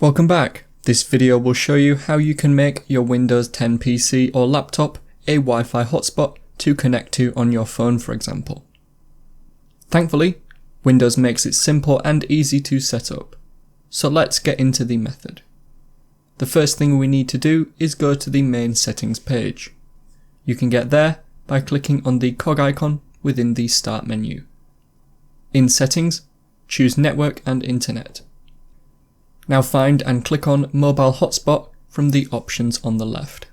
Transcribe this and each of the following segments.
Welcome back. This video will show you how you can make your Windows 10 PC or laptop a Wi-Fi hotspot to connect to on your phone, for example. Thankfully, Windows makes it simple and easy to set up. So let's get into the method. The first thing we need to do is go to the main settings page. You can get there by clicking on the cog icon within the Start menu. In Settings, choose Network and Internet. Now find and click on Mobile Hotspot from the options on the left.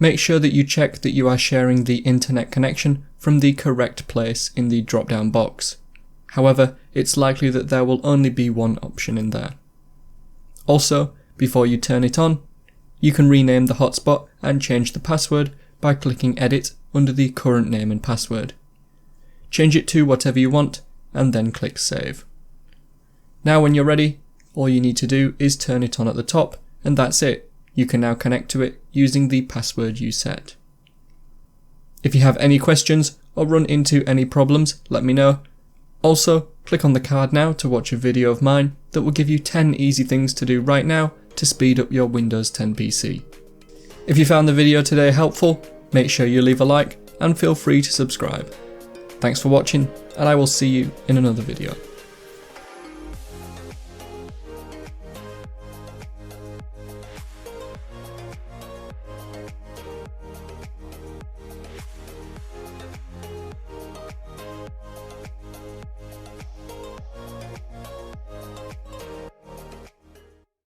Make sure that you check that you are sharing the internet connection from the correct place in the drop-down box. However, it's likely that there will only be one option in there. Also, before you turn it on, you can rename the hotspot and change the password by clicking Edit under the current name and password. Change it to whatever you want and then click Save. Now when you're ready, all you need to do is turn it on at the top and that's it. You can now connect to it using the password you set. If you have any questions or run into any problems, let me know. Also, click on the card now to watch a video of mine that will give you 10 easy things to do right now to speed up your Windows 10 PC. If you found the video today helpful, make sure you leave a like and feel free to subscribe. Thanks for watching, and I will see you in another video.